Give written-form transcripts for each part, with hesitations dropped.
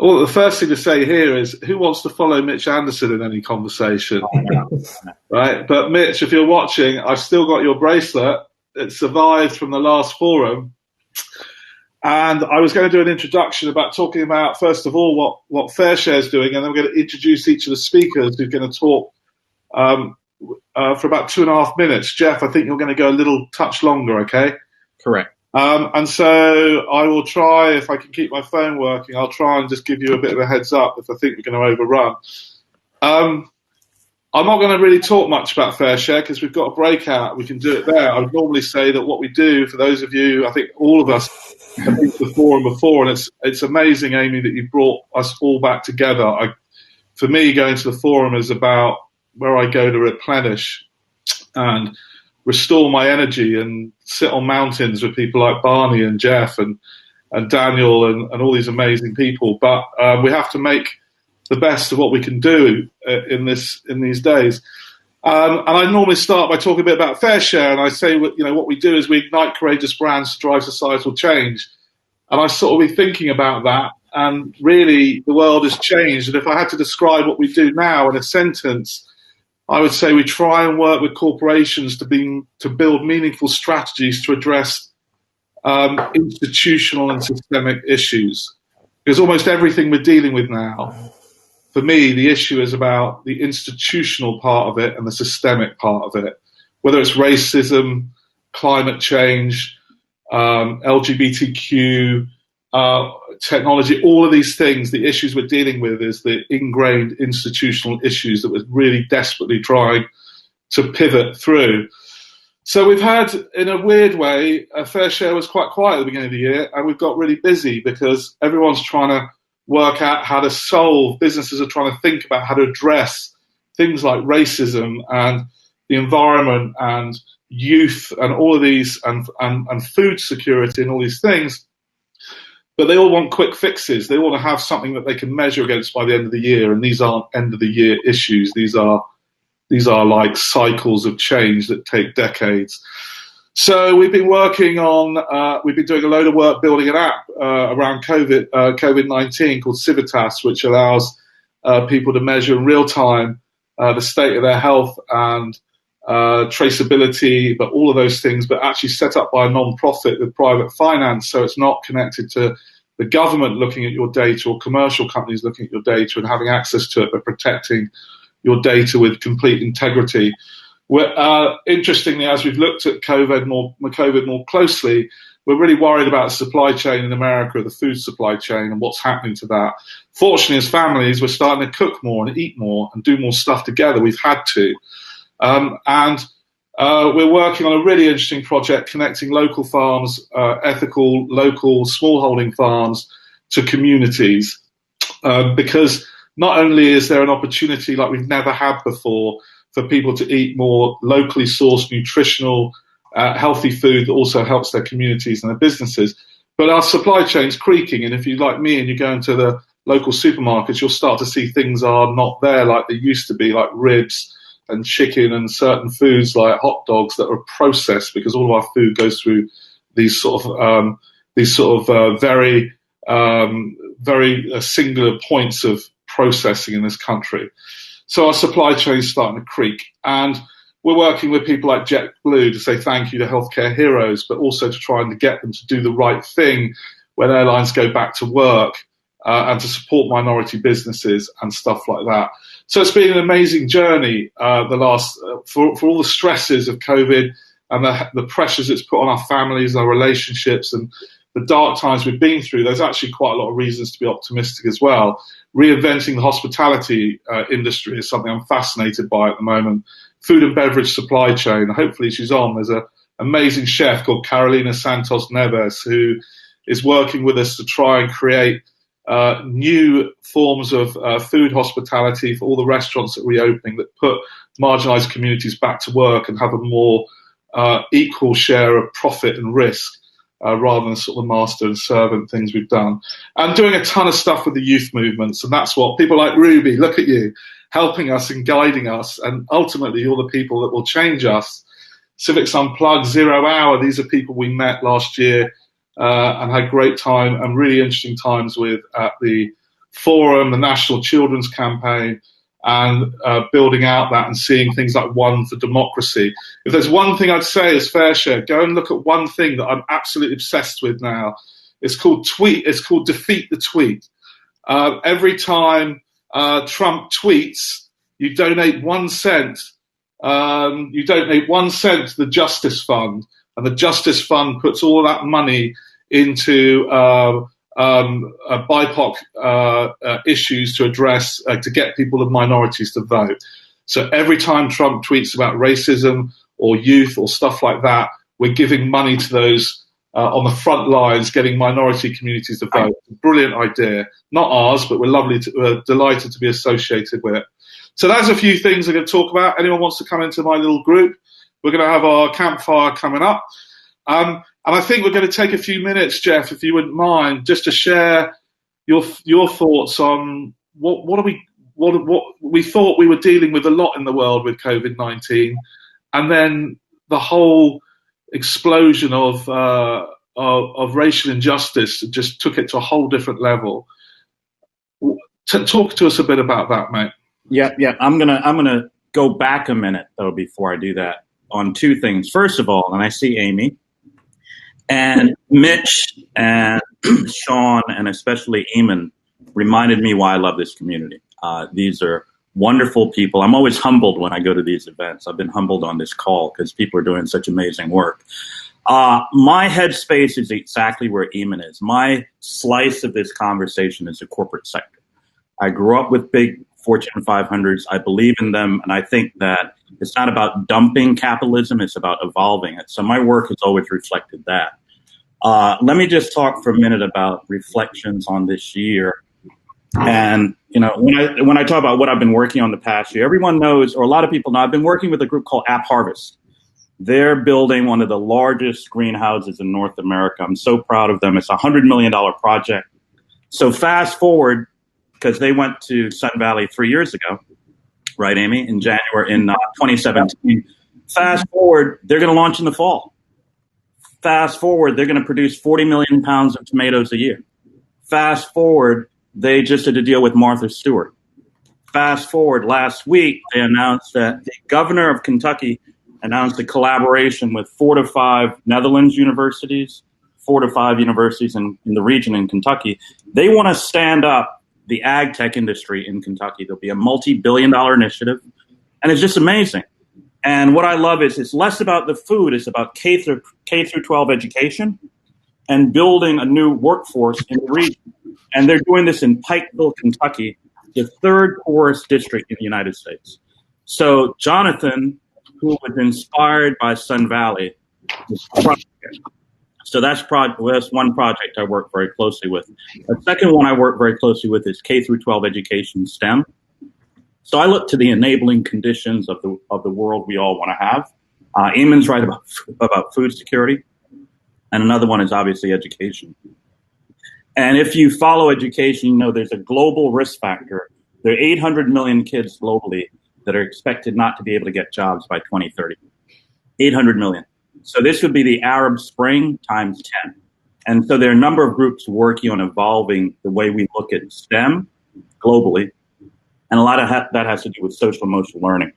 Well, the first thing to say here is, who wants to follow Mitch Anderson in any conversation? Right? But Mitch, if you're watching, I've still got your bracelet. It survived from the last forum. And I was going to do an introduction about talking about, first of all, what Fairshare is doing, and then we're going to introduce each of the speakers who's going to talk for about 2.5 minutes. Geof, I think you're going to go a little touch longer, okay? Correct. And so I will try, if I can keep my phone working, I'll try and just give you a bit of a heads up if I think we're going to overrun. I'm not going to really talk much about Fairshare because we've got a breakout. We can do it there. I would normally say that what we do, for those of you, I think all of us have been to the forum before, and it's amazing, Aimée, that you brought us all back together. For me, going to the forum is about where I go to replenish and restore my energy and sit on mountains with people like Barney and Geof and Daniel and all these amazing people. But we have to make the best of what we can do in these days. And I normally start by talking a bit about Fairshare, and I say, what we do is we ignite courageous brands to drive societal change. And I sort of be thinking about that, and really the world has changed. And if I had to describe what we do now in a sentence, I would say we try and work with corporations to build meaningful strategies to address institutional and systemic issues. Because almost everything we're dealing with now, for me, the issue is about the institutional part of it and the systemic part of it. Whether it's racism, climate change, LGBTQ, technology, all of these things, the issues we're dealing with is the ingrained institutional issues that we're really desperately trying to pivot through. So we've had, in a weird way, Fairshare was quite quiet at the beginning of the year, and we've got really busy because everyone's trying to work out how to solve, businesses are trying to think about how to address things like racism and the environment and youth and all of these and food security and all these things. But they all want quick fixes. They want to have something that they can measure against by the end of the year. And these aren't end of the year issues. These are like cycles of change that take decades. So we've been working on, we've been doing a load of work building an app around COVID-19 called Civitas, which allows people to measure in real time the state of their health and traceability, but all of those things, but actually set up by a non-profit with private finance. So it's not connected to the government looking at your data or commercial companies looking at your data and having access to it, but protecting your data with complete integrity. Interestingly, as we've looked at COVID more closely, we're really worried about the supply chain in America, the food supply chain, and what's happening to that. Fortunately, as families, we're starting to cook more and eat more and do more stuff together. We've had to. And we're working on a really interesting project connecting local farms, ethical, local, smallholding farms to communities. Because not only is there an opportunity like we've never had before for people to eat more locally sourced, nutritional, healthy food that also helps their communities and their businesses, but our supply chain's creaking. And if you're like me and you go into the local supermarkets, you'll start to see things are not there like they used to be, like ribs and chicken and certain foods like hot dogs that are processed, because all of our food goes through these sort of very singular points of processing in this country. So our supply chain is starting to creak, and we're working with people like JetBlue to say thank you to healthcare heroes, but also to try and get them to do the right thing when airlines go back to work, and to support minority businesses and stuff like that. So it's been an amazing journey, for all the stresses of COVID and the pressures it's put on our families, our relationships, and the dark times we've been through. There's actually quite a lot of reasons to be optimistic as well. Reinventing the hospitality industry is something I'm fascinated by at the moment. Food and beverage supply chain. Hopefully she's on. There's an amazing chef called Carolina Santos Neves who is working with us to try and create new forms of food hospitality for all the restaurants that are reopening that put marginalised communities back to work and have a more equal share of profit and risk, rather than sort of master and servant things we've done. And doing a ton of stuff with the youth movements, and that's what people like Ruby, look at you, helping us and guiding us, and ultimately you're the people that will change us. Civics Unplugged, 0 Hour, these are people we met last year and had great time and really interesting times with at the Forum, the National Children's Campaign, and building out that and seeing things like One for Democracy. If there's one thing I'd say as Fairshare, go and look at one thing that I'm absolutely obsessed with now. It's called Defeat the Tweet. Every time Trump tweets, you donate 1 cent. You donate 1 cent to the Justice Fund, and the Justice Fund puts all that money into BIPOC issues to address, to get people of minorities to vote. So every time Trump tweets about racism or youth or stuff like that, we're giving money to those on the front lines, getting minority communities to vote. Brilliant idea. Not ours, but we're delighted to be associated with it. So that's a few things I'm going to talk about. Anyone wants to come into my little group? We're going to have our campfire coming up. And I think we're going to take a few minutes, Geof, if you wouldn't mind, just to share your thoughts on what we thought we were dealing with a lot in the world with COVID-19, and then the whole explosion of racial injustice just took it to a whole different level. Talk to us a bit about that, mate. Yeah. I'm gonna go back a minute though before I do that on two things. First of all, and I see Aimée and Mitch and Swan and especially Eamonn reminded me why I love this community. These are wonderful people. I'm always humbled when I go to these events. I've been humbled on this call because people are doing such amazing work. My headspace is exactly where Eamonn is. My slice of this conversation is the corporate sector. I grew up with big Fortune 500s. I believe in them, and I think that it's not about dumping capitalism, it's about evolving it. So my work has always reflected that. Let me just talk for a minute about reflections on this year. And, you know, when I talk about what I've been working on the past year, everyone knows, or a lot of people know, I've been working with a group called App Harvest. They're building one of the largest greenhouses in North America. I'm so proud of them. It's a $100 million project. So fast forward, because they went to Sun Valley 3 years ago, right, Aimée, in January, in 2017. Fast forward, they're going to launch in the fall. Fast forward, they're going to produce 40 million pounds of tomatoes a year. Fast forward, they just did a deal with Martha Stewart. Fast forward, last week, they announced that the governor of Kentucky announced a collaboration with 4 to 5 Netherlands universities, 4 to 5 universities in the region in Kentucky. They want to stand up the ag tech industry in Kentucky. There'll be a multi-billion-dollar initiative, and it's just amazing. And what I love is it's less about the food, it's about K through 12 education and building a new workforce in the region. And they're doing this in Pikeville, Kentucky, the third poorest district in the United States. So Jonathan, who was inspired by Sun Valley, so that's one project I work very closely with. The second one I work very closely with is K through 12 education STEM. So I look to the enabling conditions of the world we all want to have. Eamonn's right about food security, and another one is obviously education. And if you follow education, you know there's a global risk factor. There are 800 million kids globally that are expected not to be able to get jobs by 2030. 800 million. So this would be the Arab Spring times 10. And so there are a number of groups working on evolving the way we look at STEM globally. And a lot of that has to do with social emotional learning.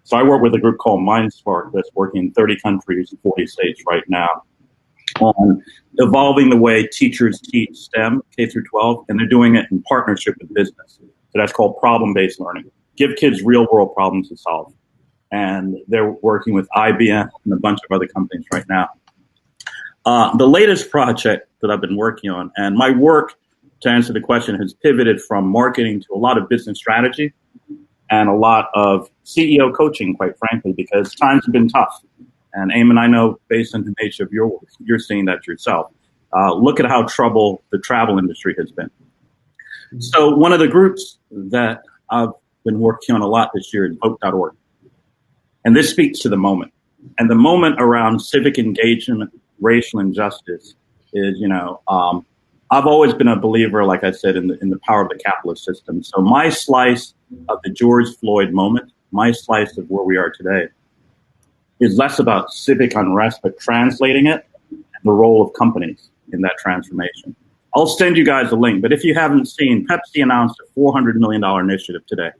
So I work with a group called MindSpark that's working in 30 countries, 40 states right now on evolving the way teachers teach STEM, K through 12, and they're doing it in partnership with business. So that's called problem-based learning. Give kids real-world problems to solve. And they're working with IBM and a bunch of other companies right now. The latest project that I've been working on, and my work, to answer the question, has pivoted from marketing to a lot of business strategy and a lot of CEO coaching, quite frankly, because times have been tough. And Eamon, I know based on the nature of your work, you're seeing that yourself. Look at how troubled the travel industry has been. So one of the groups that I've been working on a lot this year is vote.org. And this speaks to the moment. And the moment around civic engagement, racial injustice is, I've always been a believer, like I said, in the power of the capitalist system. So my slice of the George Floyd moment, my slice of where we are today, is less about civic unrest, but translating it and the role of companies in that transformation. I'll send you guys a link. But if you haven't seen, Pepsi announced a $400 million initiative today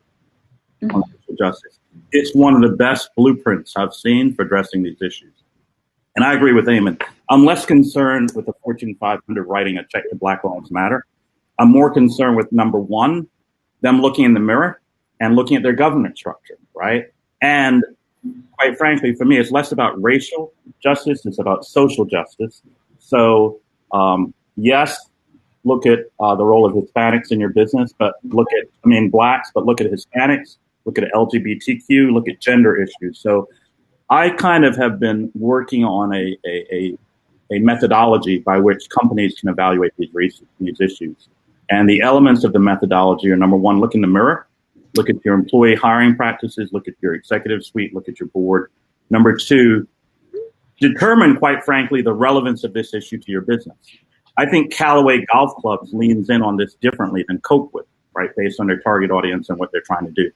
on social justice. It's one of the best blueprints I've seen for addressing these issues. And I agree with Eamonn. I'm less concerned with the Fortune 500 writing a check to Black Lives Matter. I'm more concerned with, number one, them looking in the mirror and looking at their governance structure, right? And quite frankly, for me, it's less about racial justice. It's about social justice. So, yes, look at the role of Hispanics in your business, but Blacks, but look at Hispanics, look at LGBTQ, look at gender issues. So I kind of have been working on a methodology by which companies can evaluate these issues. And the elements of the methodology are, number one, look in the mirror, look at your employee hiring practices, look at your executive suite, look at your board. Number two, determine, quite frankly, the relevance of this issue to your business. I think Callaway Golf Clubs leans in on this differently than Coke would, right, based on their target audience and what they're trying to do.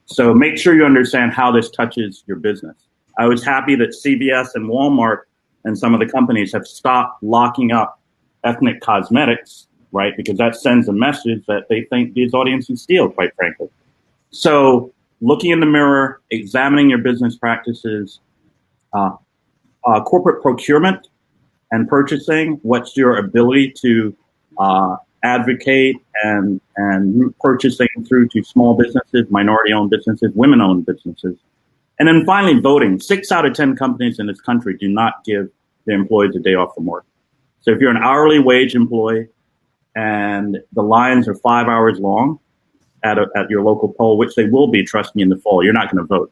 So make sure you understand how this touches your business. I was happy that CVS and Walmart and some of the companies have stopped locking up ethnic cosmetics, right, because that sends a message that they think these audiences steal, quite frankly. So looking in the mirror, examining your business practices, corporate procurement and purchasing, what's your ability to advocate and route purchasing through to small businesses, minority-owned businesses, women-owned businesses. And then finally, voting. 6 out of 10 companies in this country do not give their employees a day off from work. So if you're an hourly wage employee and the lines are 5 hours long at your local poll, which they will be, trust me, in the fall, you're not going to vote.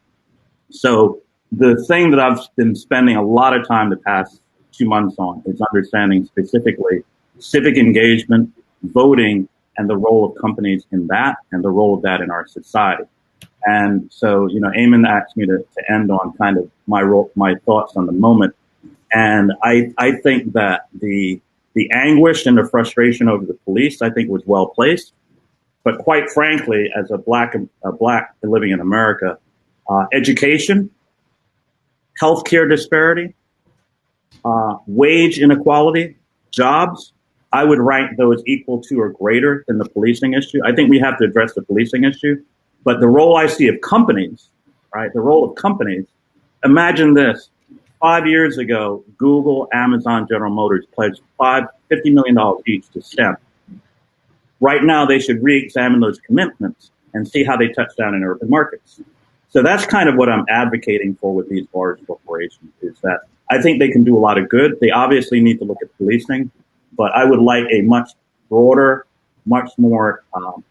So the thing that I've been spending a lot of time the past 2 months on is understanding specifically civic engagement, voting, and the role of companies in that, and the role of that in our society. And so, Eamonn asked me to end on kind of my thoughts on the moment. And I think that the anguish and the frustration over the police, I think, was well placed. But quite frankly, as a black living in America, education, healthcare disparity, wage inequality, jobs, I would rank those equal to or greater than the policing issue. I think we have to address the policing issue. But the role I see of companies, right, the role of companies, imagine this. 5 years ago, Google, Amazon, General Motors pledged $50 million each to STEM. Right now, they should re-examine those commitments and see how they touch down in urban markets. So that's kind of what I'm advocating for with these large corporations, is that I think they can do a lot of good. They obviously need to look at policing, but I would like a much broader, much more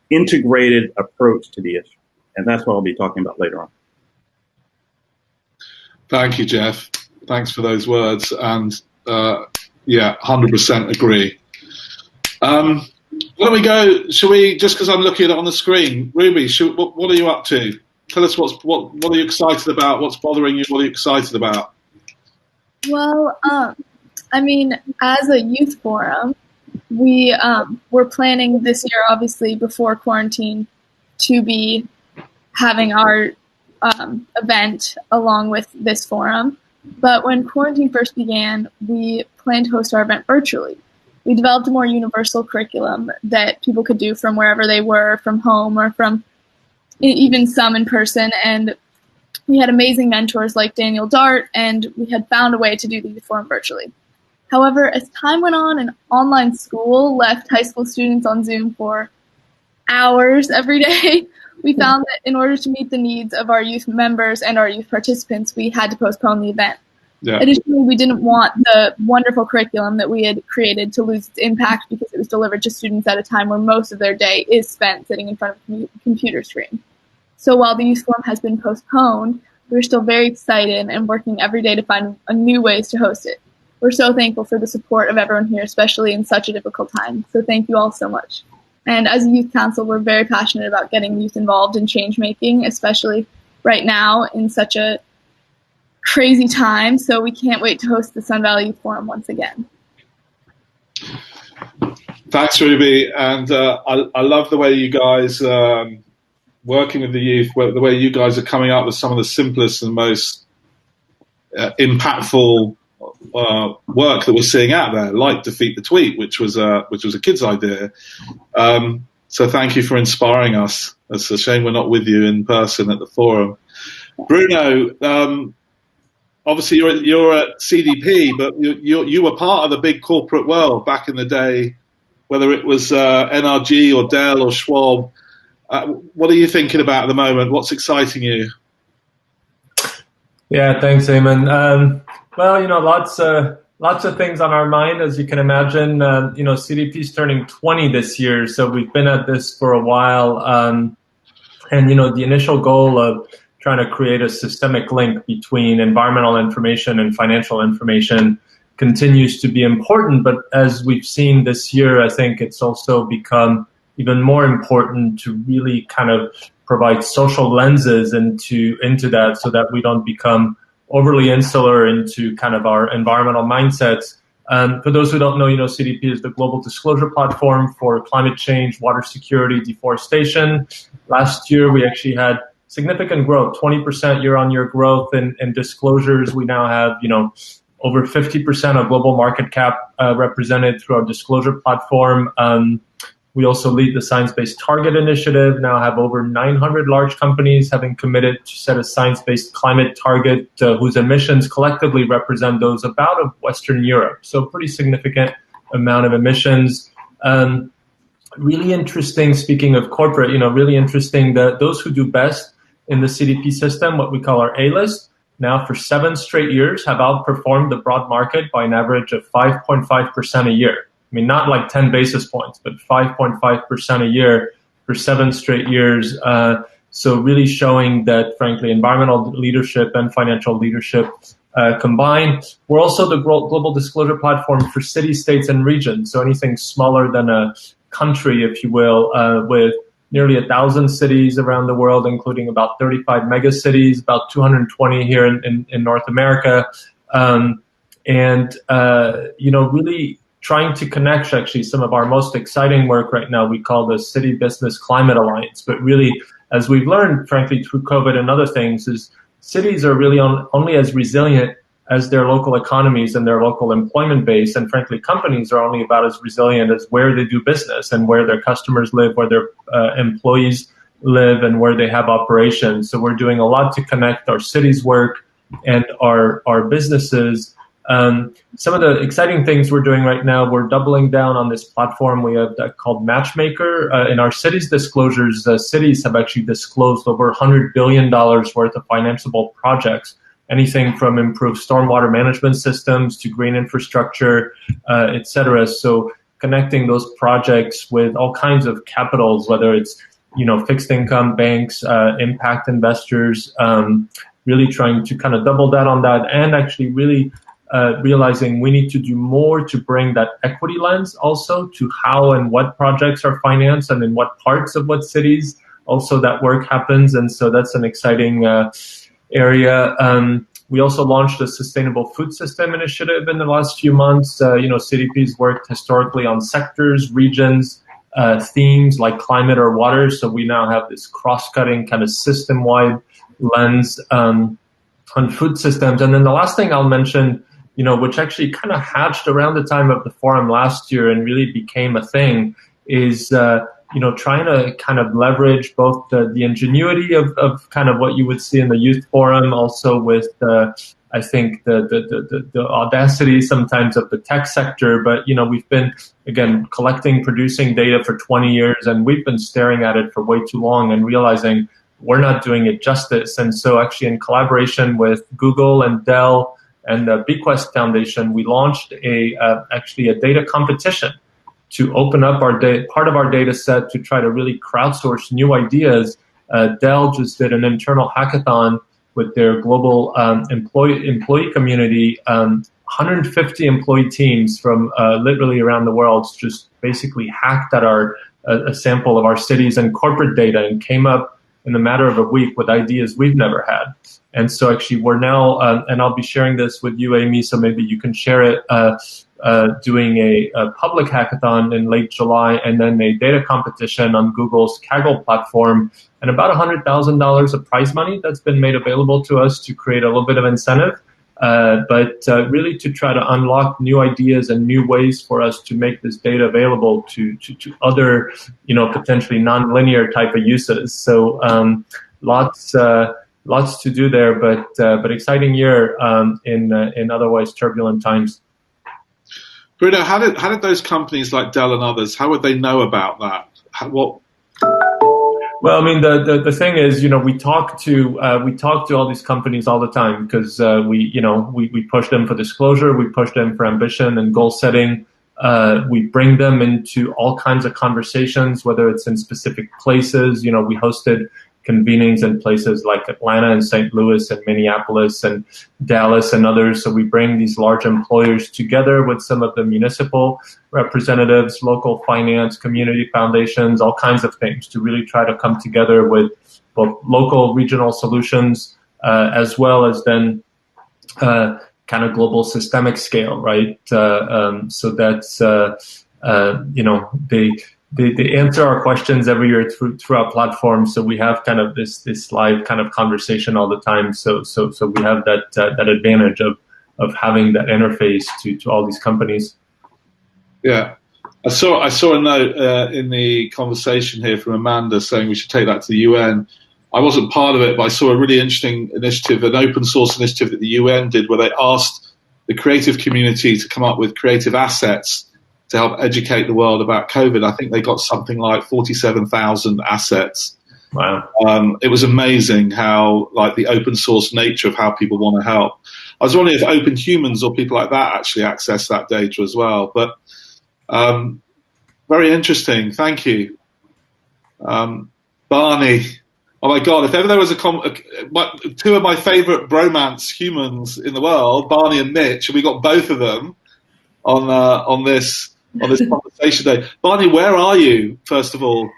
integrated approach to the issue. And that's what I'll be talking about later on. Thank you, Geof. Thanks for those words. And 100% agree. Why don't we go, shall we, just because I'm looking at it on the screen, Ruby, what are you up to? Tell us what are you excited about? What's bothering you? What are you excited about? Well, as a youth forum, we were planning this year, obviously, before quarantine, to be having our event along with this forum. But when quarantine first began, we planned to host our event virtually. We developed a more universal curriculum that people could do from wherever they were, from home or from even some in person. And we had amazing mentors like Daniel Dart, and we had found a way to do the youth forum virtually. However, as time went on and online school left high school students on Zoom for hours every day, we found that in order to meet the needs of our youth members and our youth participants, we had to postpone the event. Yeah. Additionally, we didn't want the wonderful curriculum that we had created to lose its impact because it was delivered to students at a time where most of their day is spent sitting in front of a computer screen. So while the youth forum has been postponed, we're still very excited and working every day to find new ways to host it. We're so thankful for the support of everyone here, especially in such a difficult time. So thank you all so much. And as a youth council, we're very passionate about getting youth involved in change making, especially right now in such a crazy time. So we can't wait to host the Sun Valley Youth Forum once again. Thanks, Ruby. And I love the way you guys, working with the youth, the way you guys are coming up with some of the simplest and most impactful work that we're seeing out there, like Defeat the Tweet, which was a kid's idea. So thank you for inspiring us. It's a shame we're not with you in person at the forum. Bruno, obviously you're at CDP, but you were part of the big corporate world back in the day, whether it was NRG or Dell or Schwab. What are you thinking about at the moment? What's exciting you? Yeah, thanks, Eamon. Well, lots of things on our mind, as you can imagine. CDP's turning 20 this year, so we've been at this for a while. And the initial goal of trying to create a systemic link between environmental information and financial information continues to be important. But as we've seen this year, I think it's also become even more important to really kind of provide social lenses into that, so that we don't become overly insular into kind of our environmental mindsets. For those who don't know, CDP is the global disclosure platform for climate change, water security, deforestation. Last year, we actually had significant growth, 20% year-on-year growth in disclosures. We now have, over 50% of global market cap represented through our disclosure platform. We also lead the Science-Based Target Initiative, now have over 900 large companies having committed to set a science-based climate target whose emissions collectively represent those about of Western Europe. So a pretty significant amount of emissions. Really interesting, speaking of corporate, really interesting that those who do best in the CDP system, what we call our A-list, now for 7 straight years have outperformed the broad market by an average of 5.5% a year. I mean, not like 10 basis points, but 5.5% a year for 7 straight years. So really showing that, frankly, environmental leadership and financial leadership combined. We're also the global disclosure platform for cities, states, and regions. So anything smaller than a country, if you will, with nearly 1,000 cities around the world, including about 35 megacities, about 220 here in North America. Really trying to connect actually some of our most exciting work right now we call the City Business Climate Alliance. But really, as we've learned, frankly, through COVID and other things, is cities are really only as resilient as their local economies and their local employment base. And frankly, companies are only about as resilient as where they do business and where their customers live, where their employees live, and where they have operations. So we're doing a lot to connect our cities' work and our businesses. Some of the exciting things we're doing right now, we're doubling down on this platform we have called Matchmaker. In our cities disclosures, cities have actually disclosed over $100 billion worth of financeable projects, anything from improved stormwater management systems to green infrastructure, et cetera. So connecting those projects with all kinds of capitals, whether it's fixed income, banks, impact investors, really trying to kind of double down on that, and actually really realizing we need to do more to bring that equity lens also to how and what projects are financed and in what parts of what cities also that work happens. And so that's an exciting area. We also launched a sustainable food system initiative in the last few months. CDP's worked historically on sectors, regions, themes like climate or water. So we now have this cross-cutting kind of system-wide lens on food systems. And then the last thing I'll mention, which actually kind of hatched around the time of the forum last year and really became a thing, is trying to kind of leverage both the ingenuity of kind of what you would see in the youth forum, also with I think the audacity sometimes of the tech sector. But we've been again collecting, producing data for 20 years, and we've been staring at it for way too long and realizing we're not doing it justice. And so actually in collaboration with Google and Dell and the Bequest Foundation, we launched actually a data competition to open up part of our data set to try to really crowdsource new ideas. Dell just did an internal hackathon with their global employee community. 150 employee teams from literally around the world just basically hacked at a sample of our cities and corporate data and came up in a matter of a week with ideas we've never had. And so actually we're now, and I'll be sharing this with you, Aimée, so maybe you can share it, doing a public hackathon in late July, and then a data competition on Google's Kaggle platform, and about $100,000 of prize money that's been made available to us to create a little bit of incentive. but really to try to unlock new ideas and new ways for us to make this data available to other, potentially non-linear type of uses. So lots to do there, but exciting year in otherwise turbulent times. Bruno, how did those companies like Dell and others, how would they know about that? Well, I mean, the thing is, we talk to all these companies all the time because we push them for disclosure, we push them for ambition and goal setting. We bring them into all kinds of conversations, whether it's in specific places. We hosted convenings in places like Atlanta and St. Louis and Minneapolis and Dallas and others. So we bring these large employers together with some of the municipal representatives, local finance, community foundations, all kinds of things to really try to come together with both local, regional solutions, as well as then kind of global systemic scale, right? So that's, they answer our questions every year through our platform. So we have kind of this live kind of conversation all the time. So we have that advantage of having that interface to all these companies. Yeah, I saw a note in the conversation here from Amanda saying we should take that to the UN. I wasn't part of it, but I saw a really interesting initiative, an open source initiative that the UN did, where they asked the creative community to come up with creative assets to help educate the world about COVID. I think they got something like 47,000 assets. Wow. It was amazing how, like, the open source nature of how people want to help. I was wondering if Open Humans or people like that actually access that data as well. But very interesting. Thank you. Barney. Oh my God, if ever there was two of my favorite bromance humans in the world, Barney and Mitch, and we got both of them on this conversation day. Barney, where are you, first of all?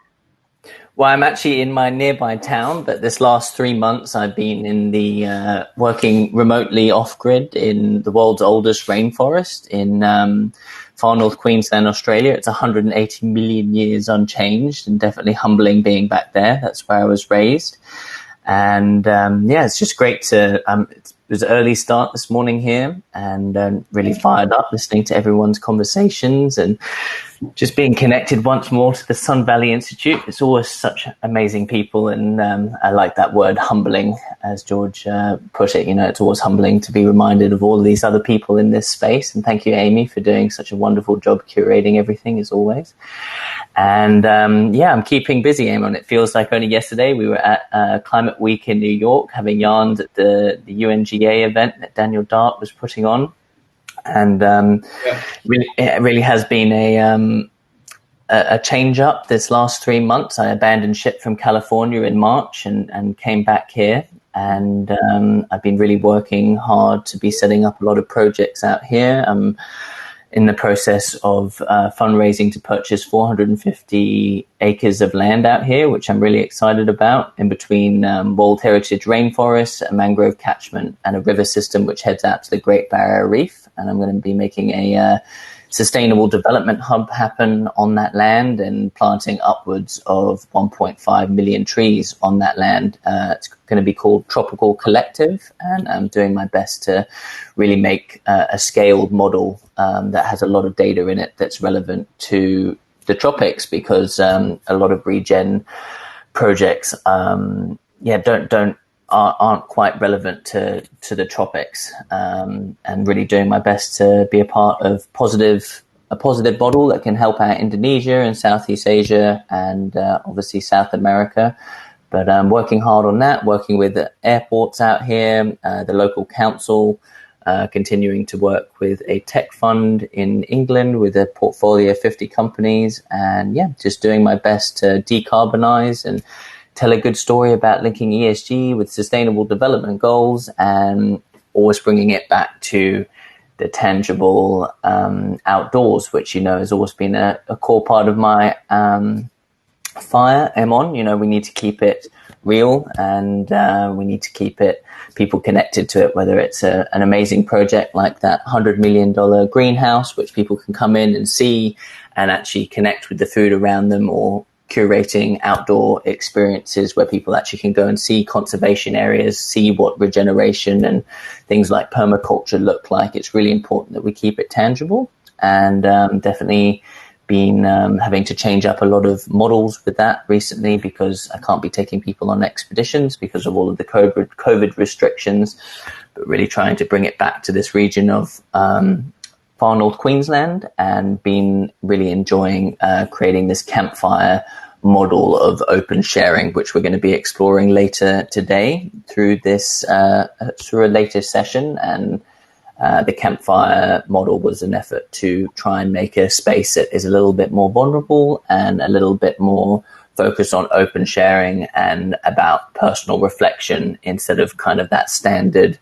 Well, I'm actually in my nearby town, but this last 3 months I've been in the working remotely off-grid in the world's oldest rainforest in far north Queensland, Australia. It's 180 million years unchanged, and definitely humbling being back there. That's where I was raised. And it's just great to it was an early start this morning here, and really fired up listening to everyone's conversations and just being connected once more to the Sun Valley Institute. It's always such amazing people, and I like that word, humbling, as George put it. It's always humbling to be reminded of all of these other people in this space. And thank you, Aimée, for doing such a wonderful job curating everything, as always. And I'm keeping busy, Eamonn. It feels like only yesterday we were at Climate Week in New York, having yarns at the UNGA event that Daniel Dart was putting on. And it really has been a change up this last 3 months. I abandoned ship from California in March and came back here. And I've been really working hard to be setting up a lot of projects out here. I'm in the process of fundraising to purchase 450 acres of land out here, which I'm really excited about, in between World Heritage rainforests, a mangrove catchment, and a river system which heads out to the Great Barrier Reef. And I'm going to be making a sustainable development hub happen on that land and planting upwards of 1.5 million trees on that land. It's going to be called Tropical Collective, and I'm doing my best to really make a scaled model that has a lot of data in it that's relevant to the tropics, because a lot of regen projects aren't quite relevant to the tropics, and really doing my best to be a part of a positive model that can help out Indonesia and Southeast Asia and obviously South America. But I'm working hard on that, working with the airports out here, the local council, continuing to work with a tech fund in England with a portfolio of 50 companies, and just doing my best to decarbonize and tell a good story about linking ESG with sustainable development goals, and always bringing it back to the tangible outdoors, which, has always been a core part of my fire, Eamonn. We need to keep it real, and we need to keep people connected to it, whether it's an amazing project like that $100 million greenhouse, which people can come in and see and actually connect with the food around them, or curating outdoor experiences where people actually can go and see conservation areas, see what regeneration and things like permaculture look like. It's really important that we keep it tangible, and definitely been having to change up a lot of models with that recently, because I can't be taking people on expeditions because of all of the COVID restrictions, but really trying to bring it back to this region of far north Queensland, and been really enjoying creating this campfire model of open sharing, which we're going to be exploring later today through this through a later session. And the campfire model was an effort to try and make a space that is a little bit more vulnerable and a little bit more focused on open sharing and about personal reflection, instead of kind of that standard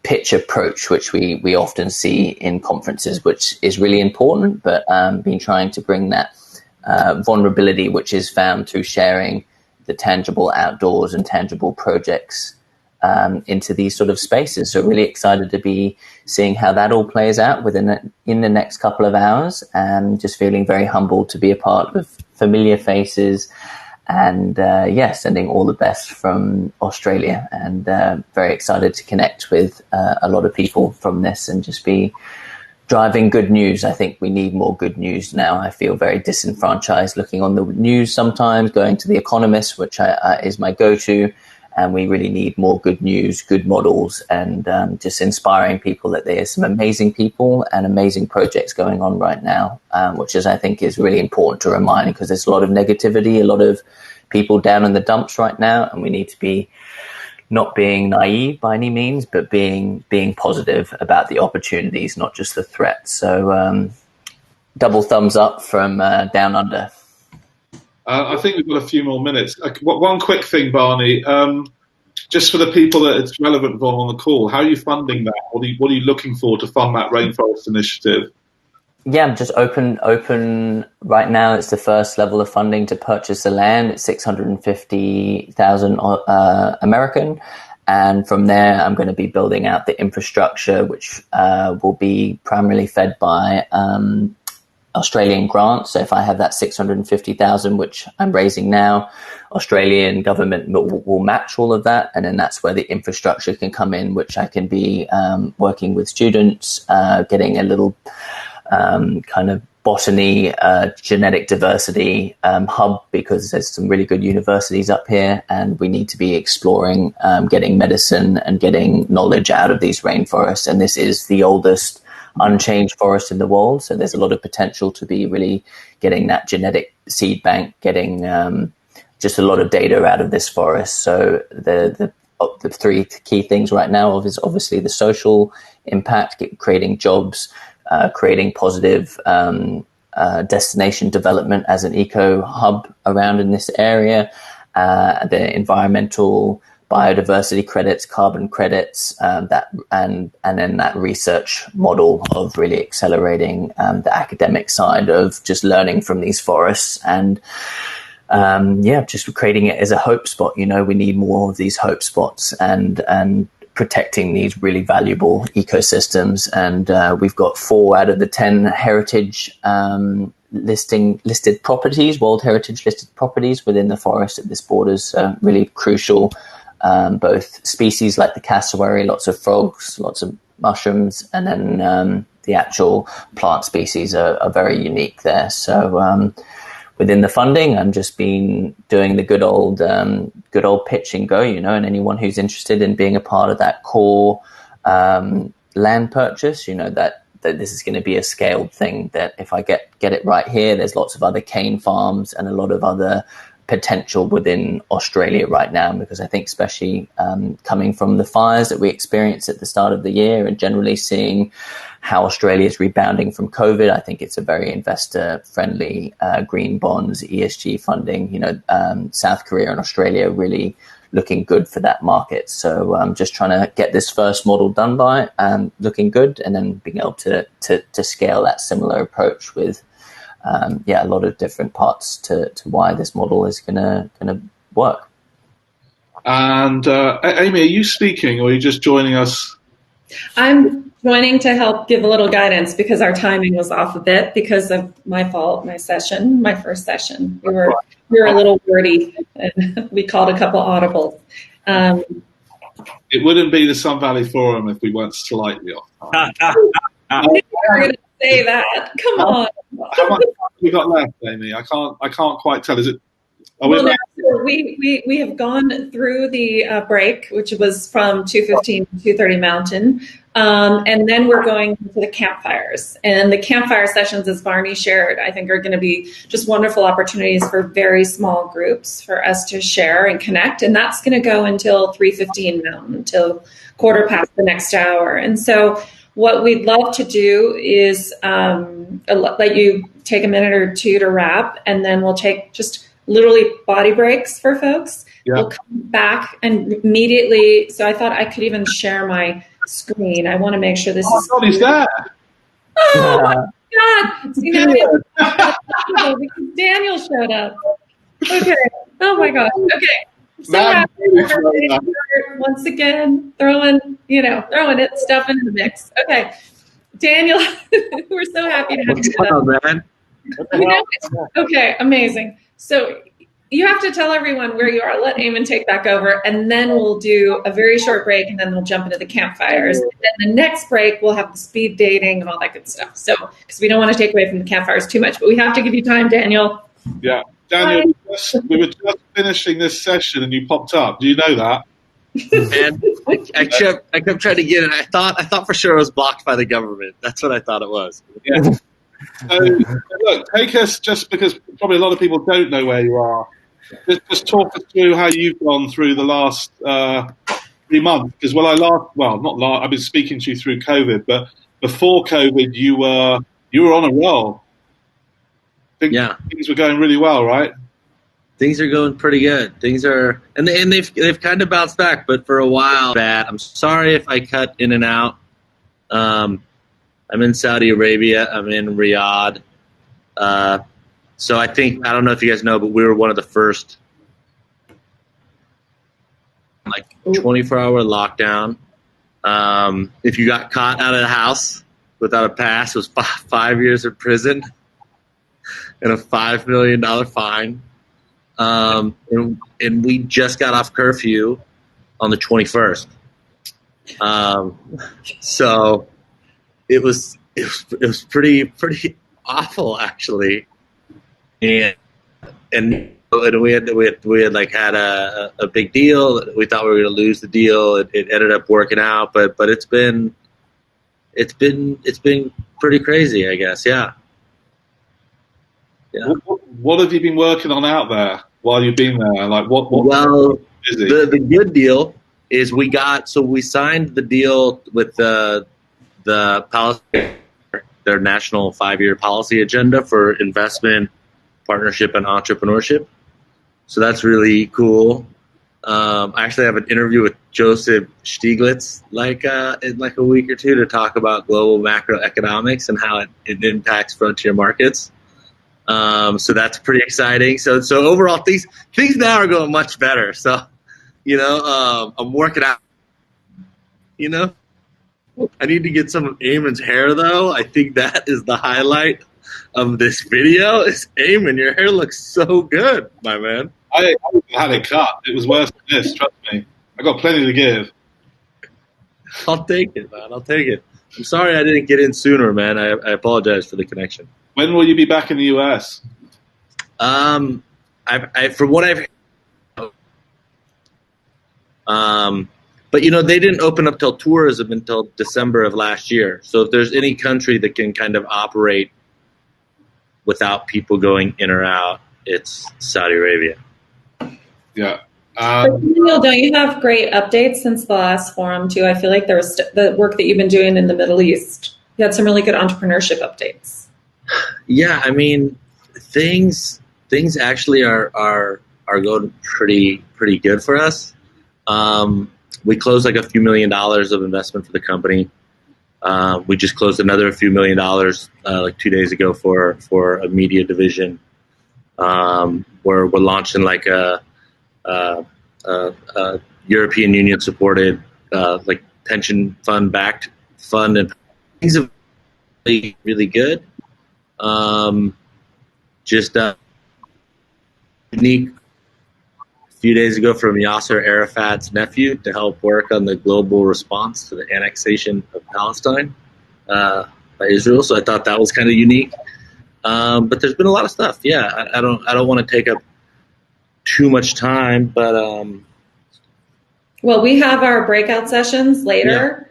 pitch approach, which we often see in conferences, which is really important, but been trying to bring that vulnerability, which is found through sharing the tangible outdoors and tangible projects into these sort of spaces. So really excited to be seeing how that all plays out in the next couple of hours, and just feeling very humbled to be a part of familiar faces. And sending all the best from Australia, and very excited to connect with a lot of people from this and just be driving good news. I think we need more good news now. I feel very disenfranchised looking on the news sometimes, going to The Economist, which is my go-to, and we really need more good news, good models, and just inspiring people that there's some amazing people and amazing projects going on right now, which I think is really important to remind, because there's a lot of negativity, a lot of people down in the dumps right now, and we need to be not being naive by any means, but being positive about the opportunities, not just the threats. So double thumbs up from down under. I think we've got a few more minutes. One quick thing, Barney, just for the people that it's relevant for on the call, how are you funding that? What are you looking for to fund that rainforest initiative? Yeah, I'm just open right now. It's the first level of funding to purchase the land. It's 650,000 American. And from there, I'm going to be building out the infrastructure, which will be primarily fed by Australian grants. So if I have that 650,000, which I'm raising now, Australian government will match all of that. And then that's where the infrastructure can come in, which I can be working with students, getting a little kind of botany, genetic diversity hub, because there's some really good universities up here, and we need to be exploring getting medicine and getting knowledge out of these rainforests. And this is the oldest unchanged forest in the world, so there's a lot of potential to be really getting that genetic seed bank, getting just a lot of data out of this forest. So the three key things right now is obviously the social impact, creating jobs, creating positive destination development as an eco hub around in this area, the environmental biodiversity credits, carbon credits, and then that research model of really accelerating the academic side of just learning from these forests, and just creating it as a hope spot. You know, we need more of these hope spots and protecting these really valuable ecosystems. And we've got 4 out of the 10 heritage listed properties, World Heritage listed properties within the forest that this borders. Really crucial. Both species like the cassowary, lots of frogs, lots of mushrooms, and then the actual plant species are very unique there. So within the funding, I'm just been doing the good old pitch and go, you know, and anyone who's interested in being a part of that core land purchase, you know, that this is going to be a scaled thing, that if I get it right here, there's lots of other cane farms and a lot of other potential within Australia right now, because I think especially coming from the fires that we experienced at the start of the year and generally seeing how Australia is rebounding from COVID, I think it's a very investor friendly green bonds, ESG funding, you know, South Korea and Australia really looking good for that market. So I'm just trying to get this first model done by looking good, and then being able to scale that similar approach with a lot of different parts to why this model is gonna work. And Aimée, are you speaking, or are you just joining us I'm joining to help give a little guidance because our timing was off a bit because of my fault. My first session, we were a little wordy, and we called a couple audibles. It wouldn't be the Sun Valley Forum if we weren't slightly off. I knew you were going to say that. Come on. How much time have we got left, Amy? I can't quite tell. Is it? We have gone through the break, which was from 2:15 to 2:30 Mountain, and then we're going to the campfires. And the campfire sessions, as Barney shared, I think are going to be just wonderful opportunities for very small groups for us to share and connect. And that's going to go until 3:15 Mountain, until quarter past the next hour. And so what we'd love to do is let you take a minute or two to wrap, and then we'll take just literally body breaks for folks. Yeah. We'll come back and immediately. So I thought I could even share my screen. I want to make sure this is. What is that? Oh my God! See, now because Daniel showed up. Okay. Oh my gosh. Okay. So happy once again throwing it stuff into the mix. Okay, Daniel, we're so happy to have you. What's up, man? Okay, amazing. So you have to tell everyone where you are. Let Eamonn take back over, and then we'll do a very short break, and then we'll jump into the campfires. And then the next break, we'll have the speed dating and all that good stuff. So, because we don't want to take away from the campfires too much, but we have to give you time, Daniel. Yeah, Daniel, we were just finishing this session, and you popped up. Do you know that? And I kept trying to get it. I thought for sure it was blocked by the government. That's what I thought it was. Yeah. So, look, take us, just because probably a lot of people don't know where you are, just talk us through how you've gone through the last 3 months. Because I've been speaking to you through COVID, but before COVID, you were on a roll. Things were going really well, right? Things are going pretty good. Things are, and they've kind of bounced back, but for a while, bad. I'm sorry if I cut in and out. I'm in Saudi Arabia. I'm in Riyadh. So I don't know if you guys know, but we were one of the first 24-hour lockdown. If you got caught out of the house without a pass, it was 5 years in prison and a $5 million fine. And we just got off curfew on the 21st. So it was pretty awful, actually. And we had had a big deal. We thought we were going to lose the deal. It ended up working out, but it's been pretty crazy, I guess. Yeah. Yeah. What have you been working on out there while you've been there? Well, the good deal is we signed the deal with the policy, their national 5-year policy agenda for investment, partnership, and entrepreneurship. So that's really cool. I actually have an interview with Joseph Stiglitz in a week or two to talk about global macroeconomics and how it impacts frontier markets. So that's pretty exciting. So overall, things now are going much better. So, I'm working out. I need to get some of Eamonn's hair, though. I think that is the highlight of this video. Is Eamonn, your hair looks so good, my man. I had it cut. It was worse than this, trust me. I got plenty to give. I'll take it, man. I'll take it. I'm sorry I didn't get in sooner, man. I apologize for the connection. When will you be back in the US? From what I've but they didn't open up till tourism until December of last year. So if there's any country that can kind of operate without people going in or out, it's Saudi Arabia. Yeah. Daniel, don't you have great updates since the last forum too? I feel like there was the work that you've been doing in the Middle East. You had some really good entrepreneurship updates. Yeah, I mean, things actually are going pretty good for us. We closed a few $1 million of investment for the company. We just closed another few $1 million 2 days ago for a media division. Where we're launching a European Union supported pension fund backed fund, and things are really, really good. Just unique a few days ago from Yasser Arafat's nephew to help work on the global response to the annexation of Palestine by Israel. So I thought that was kind of unique. But there's been a lot of stuff. Yeah, I don't want to take up too much time, but well, we have our breakout sessions later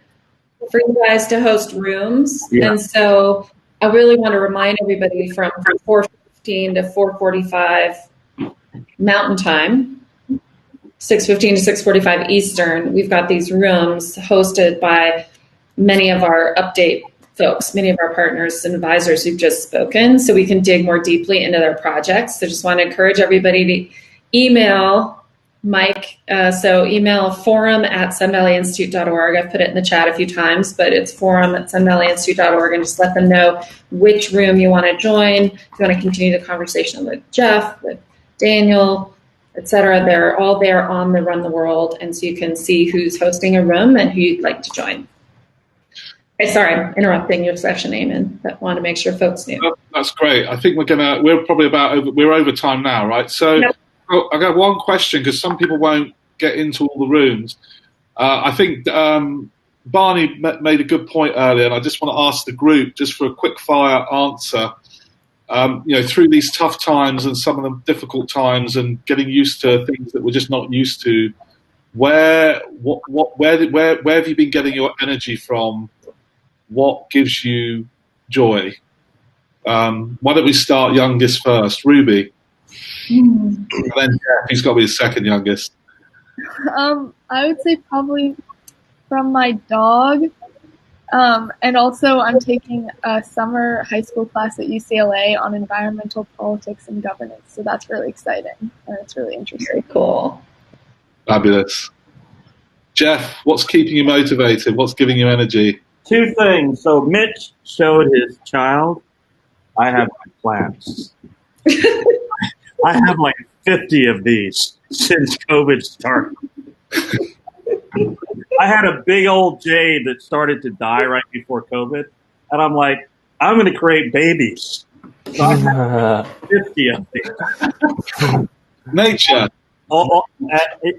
for you guys to host rooms, and so I really want to remind everybody from 4:15 to 4:45 Mountain Time, 6:15 to 6:45 Eastern. We've got these rooms hosted by many of our update folks, many of our partners and advisors who've just spoken, so we can dig more deeply into their projects. So just want to encourage everybody to email Mike. So email forum@sunvalleyinstitute.org. I've put it in the chat a few times, but it's forum@sunvalleyinstitute.org, and just let them know which room you want to join. If you want to continue the conversation with Geof, with Daniel, etc., they're all there on the Run the World, and so you can see who's hosting a room and who you'd like to join. Sorry, I'm interrupting your session, Eamon, but want to make sure folks knew. That's great. I think we're probably we're over time now, right? So Yep. I got one question, because some people won't get into all the rooms. I think Barney made a good point earlier, and I just want to ask the group just for a quick fire answer. Through these tough times and some of the difficult times, and getting used to things that we're just not used to, where have you been getting your energy from? What gives you joy? Why don't we start youngest first? Ruby. And then he's got to be the second youngest. I would say probably from my dog. And also I'm taking a summer high school class at UCLA on environmental politics and governance. So that's really exciting. And it's really interesting. Very cool. Fabulous. Geof, what's keeping you motivated? What's giving you energy? Two things. So Mitch showed his child. I have my plants. I have like 50 of these since COVID started. I had a big old jade that started to die right before COVID, and I'm like, I'm going to create babies. So I have 50 of these. Nature.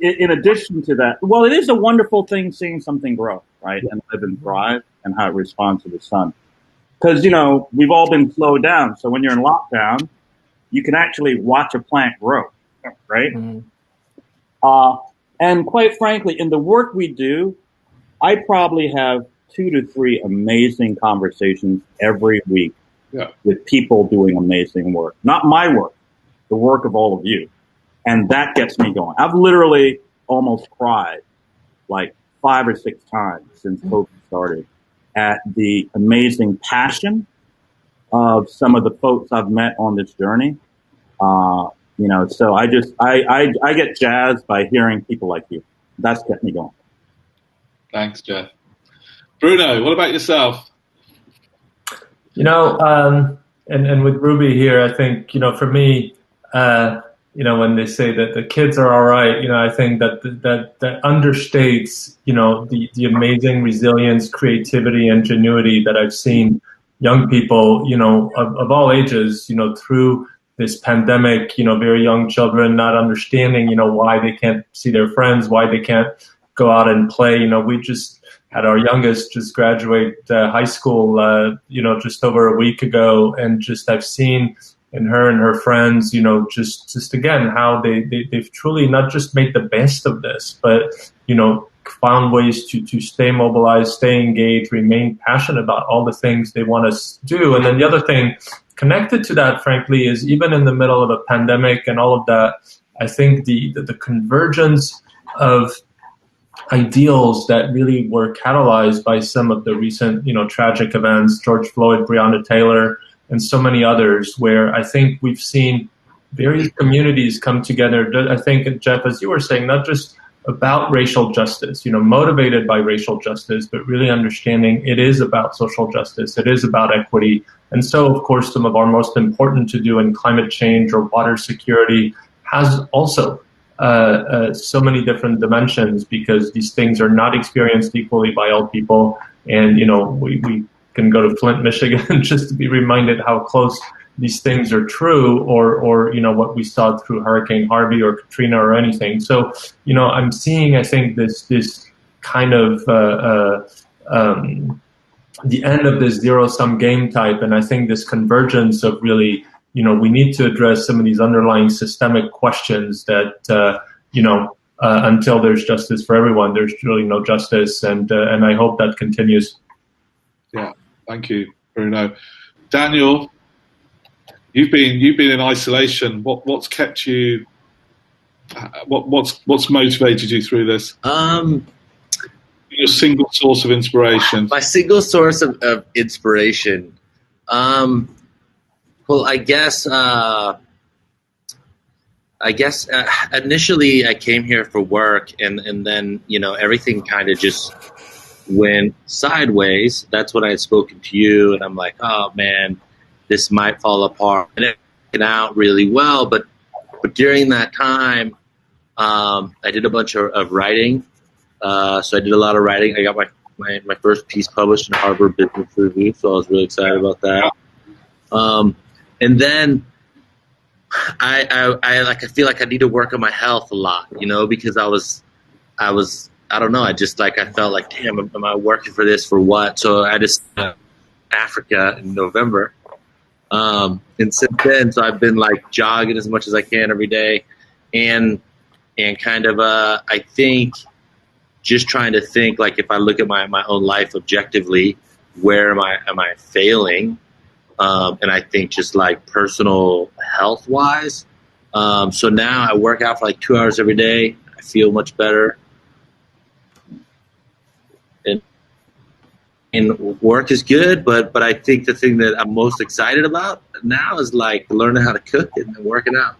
In addition to that, well, it is a wonderful thing seeing something grow, right, and live and thrive, and how it responds to the sun. Because, we've all been slowed down. So when you're in lockdown, you can actually watch a plant grow, right? Mm-hmm. And quite frankly, in the work we do, I probably have 2 to 3 amazing conversations every week with people doing amazing work. Not my work, the work of all of you. And that gets me going. I've literally almost cried like 5 or 6 times since COVID started at the amazing passion of some of the folks I've met on this journey. So I get jazzed by hearing people like you. That's kept me going. Thanks, Geof. Bruno, what about yourself? And with Ruby here, I think, for me, when they say that the kids are all right, I think that understates, the amazing resilience, creativity, ingenuity that I've seen young people, of all ages, through this pandemic, very young children not understanding, why they can't see their friends, why they can't go out and play. We just had our youngest just graduate high school, just over a week ago, and just I've seen in her and her friends, just again, how they've truly not just made the best of this, but, found ways to stay mobilized, stay engaged, remain passionate about all the things they want to do. And then the other thing connected to that, frankly, is even in the middle of a pandemic and all of that, I think the convergence of ideals that really were catalyzed by some of the recent, tragic events, George Floyd, Breonna Taylor, and so many others, where I think we've seen various communities come together. I think, Geof, as you were saying, not just about racial justice, motivated by racial justice, but really understanding it is about social justice, it is about equity. And so, of course, some of our most important to do in climate change or water security has also so many different dimensions, because these things are not experienced equally by all people. And, we can go to Flint, Michigan just to be reminded how close these things are true, or what we saw through Hurricane Harvey or Katrina or anything. So, I'm seeing, I think, this kind of the end of this zero-sum game type, and I think this convergence of really, we need to address some of these underlying systemic questions that, until there's justice for everyone, there's really no justice, and I hope that continues. Yeah, thank you, Bruno. Daniel, you've been in isolation. What's kept you? What's motivated you through this? Your single source of inspiration. My single source of inspiration. Well, I guess initially I came here for work, and then everything kind of just went sideways. That's when I had spoken to you, and I'm like, oh man, this might fall apart. And it went out really well, but during that time, I did a bunch of writing. So I did a lot of writing. I got my first piece published in Harvard Business Review, so I was really excited about that. And then I feel like I need to work on my health a lot, because I was I don't know. I felt like, damn, am I working for this for what? So I just Africa in November. And since then, so I've been like jogging as much as I can every day, and kind of I think just trying to think, like, if I look at my own life objectively, where am I failing? And I think just like personal health wise. So now I work out for like 2 hours every day. I feel much better. And work is good, but I think the thing that I'm most excited about now is like learning how to cook and working out.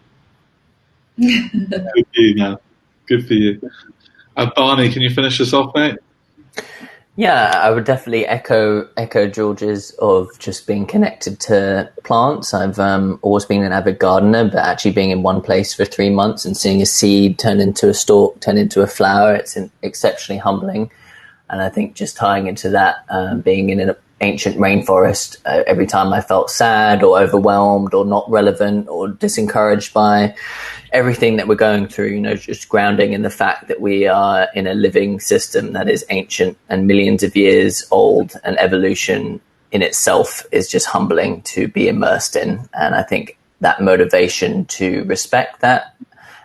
Good for you, man. Good for you. Barney, can you finish us off, mate? Yeah, I would definitely echo George's of just being connected to plants. I've always been an avid gardener, but actually being in one place for 3 months and seeing a seed turn into a stalk, turn into a flower, it's exceptionally humbling. And I think just tying into that, being in an ancient rainforest, every time I felt sad or overwhelmed or not relevant or disencouraged by everything that we're going through, just grounding in the fact that we are in a living system that is ancient and millions of years old, and evolution in itself is just humbling to be immersed in. And I think that motivation to respect that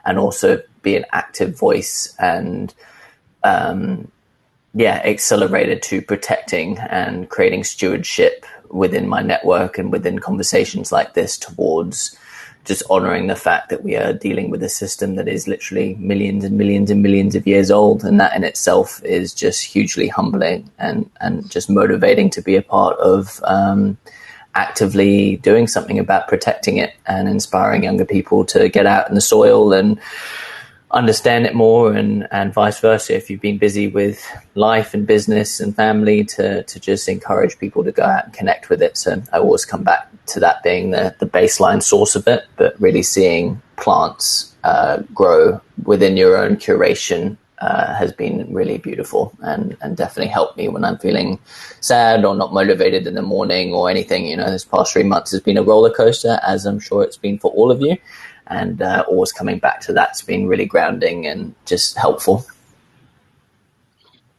and also be an active voice and accelerated to protecting and creating stewardship within my network and within conversations like this towards just honoring the fact that we are dealing with a system that is literally millions and millions and millions of years old. And that in itself is just hugely humbling and just motivating to be a part of actively doing something about protecting it and inspiring younger people to get out in the soil and understand it more, and vice versa. If you've been busy with life and business and family, to just encourage people to go out and connect with it. So I always come back to that being the baseline source of it, but really seeing plants grow within your own curation has been really beautiful and definitely helped me when I'm feeling sad or not motivated in the morning or anything. This past 3 months has been a roller coaster, as I'm sure it's been for all of you. And always coming back to that's been really grounding and just helpful.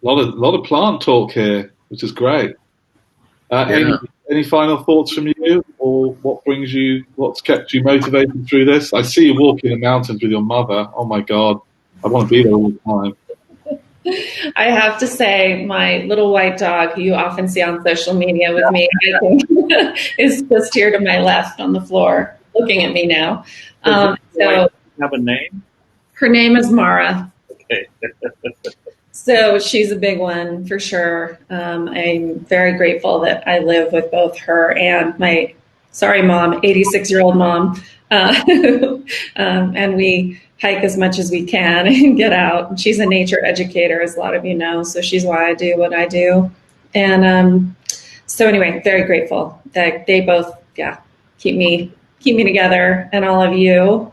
A lot of plant talk here, which is great. Any final thoughts from you, or what's kept you motivated through this? I see you walking the mountains with your mother. Oh my God, I want to be there all the time. I have to say, my little white dog, who you often see on social media with me, I think, is just here to my left on the floor, looking at me now. So have a name? Her name is Mara. Okay. So she's a big one for sure. I'm very grateful that I live with both her and my, mom, 86-year-old mom. And we hike as much as we can and get out. And she's a nature educator, as a lot of you know. So she's why I do what I do. And so anyway, very grateful that they both, keep me together, and all of you.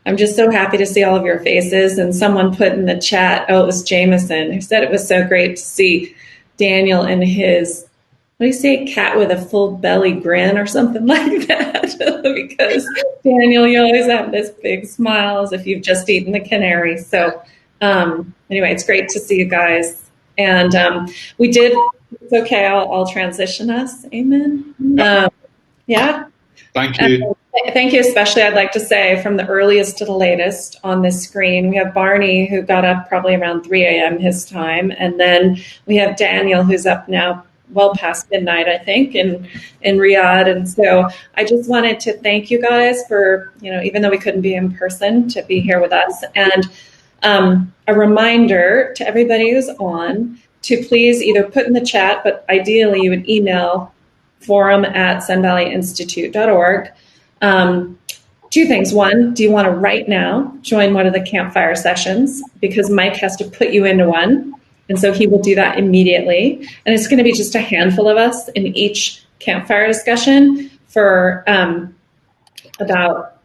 I'm just so happy to see all of your faces. And someone put in the chat, it was Jameson, who said it was so great to see Daniel and his, what do you say, cat with a full belly grin or something like that. Because Daniel, you always have this big smile as if you've just eaten the canary. So anyway, it's great to see you guys. And we did, it's okay, I'll transition us. Amen. Yeah. Thank you. Thank you, especially, I'd like to say, from the earliest to the latest on this screen. We have Barney, who got up probably around 3 a.m. his time. And then we have Daniel, who's up now well past midnight, I think, in Riyadh. And so I just wanted to thank you guys for, even though we couldn't be in person, to be here with us. And a reminder to everybody who's on to please either put in the chat, but ideally you would email forum@sunvalleyinstitute.org. Two things. One, do you want to right now join one of the campfire sessions? Because Mike has to put you into one. And so he will do that immediately. And it's going to be just a handful of us in each campfire discussion for about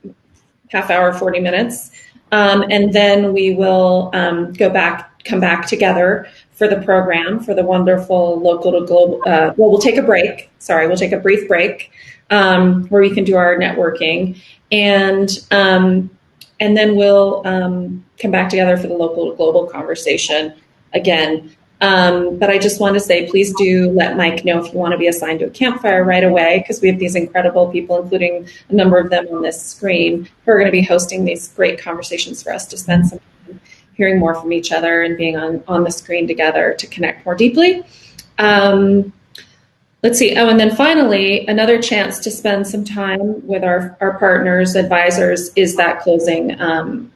half hour, 40 minutes. And then we will come back together for the program, for the wonderful local to global. We'll take a break. Sorry, we'll take a brief break where we can do our networking. And then we'll come back together for the local to global conversation again. But I just want to say, please do let Mike know if you want to be assigned to a campfire right away, because we have these incredible people, including a number of them on this screen, who are going to be hosting these great conversations for us to spend some time hearing more from each other and being on the screen together to connect more deeply. Let's see. Oh, and then finally, another chance to spend some time with our partners, advisors, is that closing,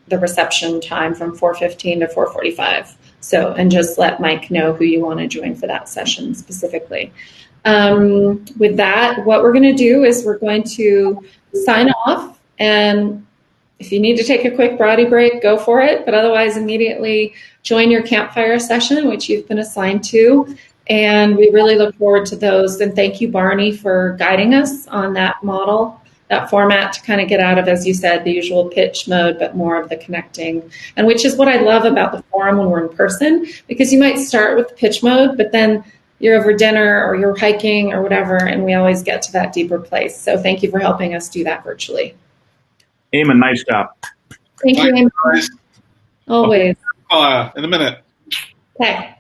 the reception time from 4:15 to 4:45. So, and just let Mike know who you want to join for that session specifically. With that, what we're going to do is we're going to sign off, and if you need to take a quick body break, go for it. But otherwise, immediately join your campfire session, which you've been assigned to. And we really look forward to those. And thank you, Barney, for guiding us on that model, that format, to kind of get out of, as you said, the usual pitch mode, but more of the connecting. And which is what I love about the forum when we're in person, because you might start with the pitch mode, but then you're over dinner or you're hiking or whatever, and we always get to that deeper place. So thank you for helping us do that virtually. Eamon, nice job. Thank you, Eamon. Always. Fire in a minute. Okay.